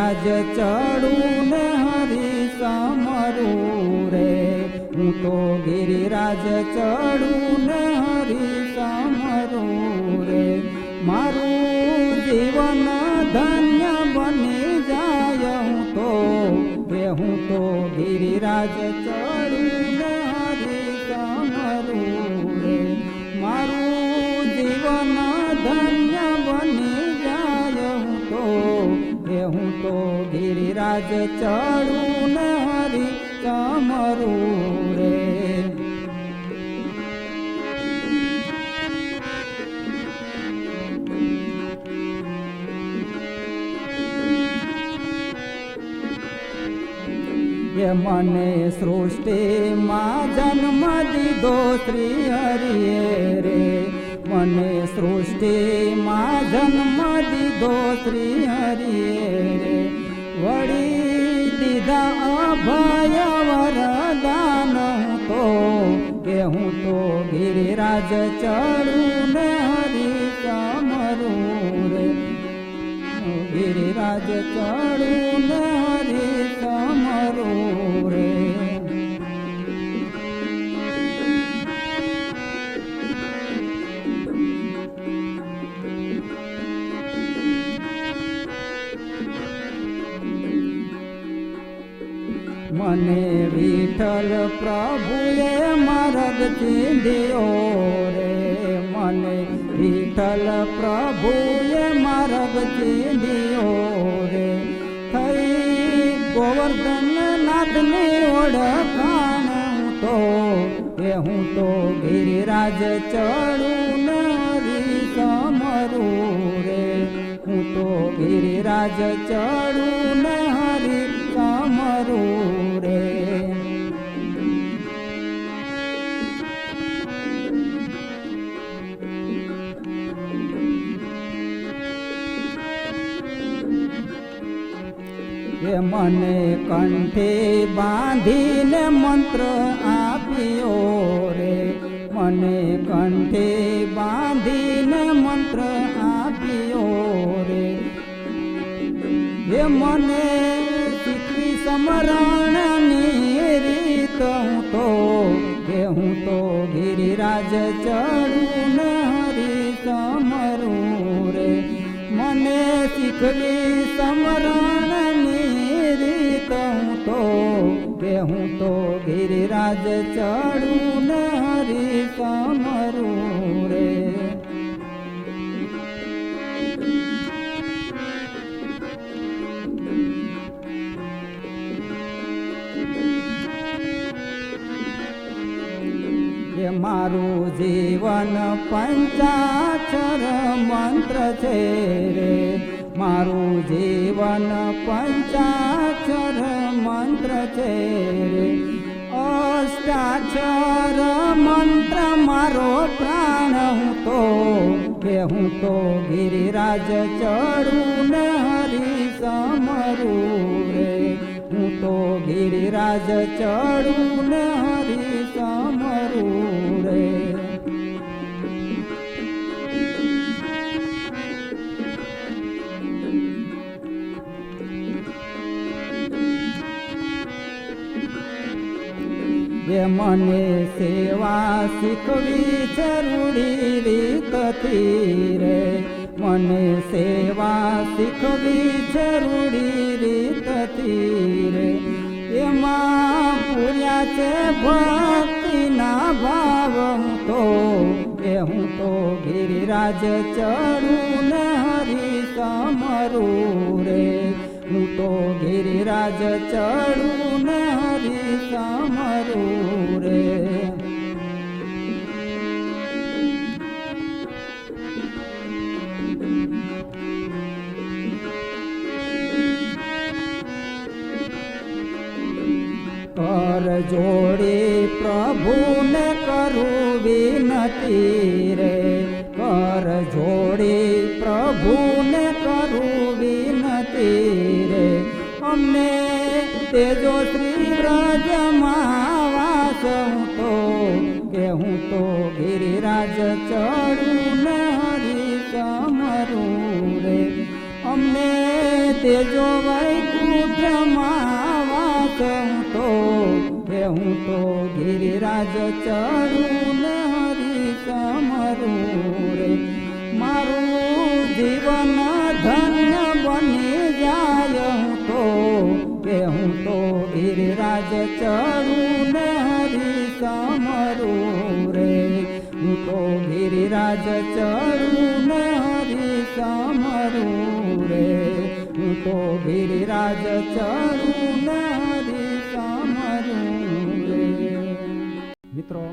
ગિરિરાજ ચડું ને હરી સમરું રે, હું તો ગિરિરાજ ચડું ને હરી સમરું રે, મારું જીવન ધન્ય બની જાય હું તો ગિરિરાજ ચડું ને હરી સમરું રે, મારું જીવન ધન્ય બની જાય હું તો ગિરિરાજ ચડું ને હરી સમરું રે. મને સૃષ્ટિમાં જન્મ દીધો શ્રી હરિએ રે, મને સૃષ્ટિમાં જન્મ દીધો શ્રી હરિએ રે, વળી દીધા અભય વરદાન હું તો ગિરિરાજ ચડું ને હરી સમરું રે, ગિરિરાજ ચડું ને હરી સમરું રે. મને વિઠ્ઠલ પ્રભુએ માર્ગ ચીંધ્યો રે, મને વિઠ્ઠલ પ્રભુએ માર્ગ ચીંધ્યો રે, થઈ ગોવર્ધન નાથની ઓળખાણ હું તો ગિરિરાજ ચડું ને હરી સમરું રે, હું તો ગિરિરાજ ચડું ને હરી સમરું રે. મને કંઠે બાંધીને મંત્ર આપ્યો રે, મને કંઠે બાંધીને મંત્ર આપ્યો રે, મને શીખવી સમરણની રીત હું તો ગિરિરાજ ચડું ને હરી સમરું રે, મને શીખવી સમરણની રીત હું તો ગિરિરાજ ચડું ને હરી સમરું રે. મારું જીવન પંચાક્ષર મંત્ર છે રે, મારું જીવન પંચાક્ષર મંત્ર છે રે, અષ્ટાક્ષર મંત્ર મારો પ્રાણ હું તો ગિરિરાજ ચડું ને હરી સમરું રે, હું તો ગિરિરાજ ચડું ને હરી સમરું રે. મને સેવા શીખવી જરૂરી રીતથી રે, મને સેવા શીખવી જરૂરી રીતથી રે, એમાં પૂર્યા છે ભક્તિના ભાવ હું તો ગિરિરાજ ચડું ને હરી સમરું રે, હું તો ગિરિરાજ ચડું ને હરી સમરું રે. કર જોડી પ્રભુને કરું વિનતી રે, કર જોડી પ્રભુને કરું વિનતી રે, અમને તેજો શ્રી વ્રજમાં વાસ હું તો ગિરિરાજ ચડું ને હરી સમરું રે, અમને તેજો વૈકુંઠમાં વાસ હું તો ગિરિરાજ ચડું ને હરી સમરું રે મારું જીવન ધન્ય બની જાય હું તો ગિરિરાજ ચડું ને હરી સમરું રે હું તો ગિરિરાજ ચડું ને હરી સમરું રે હું તો ગિરિરાજ ચડું ને હરી સમરું રે. મિત્રો,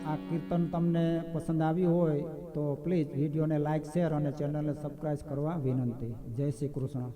આ કીર્તન તમને પસંદ આવ્યું હોય તો પ્લીઝ વિડીયોને લાઈક, શેર અને ચેનલને સબસ્ક્રાઈબ કરવા વિનંતી. જય શ્રી કૃષ્ણ.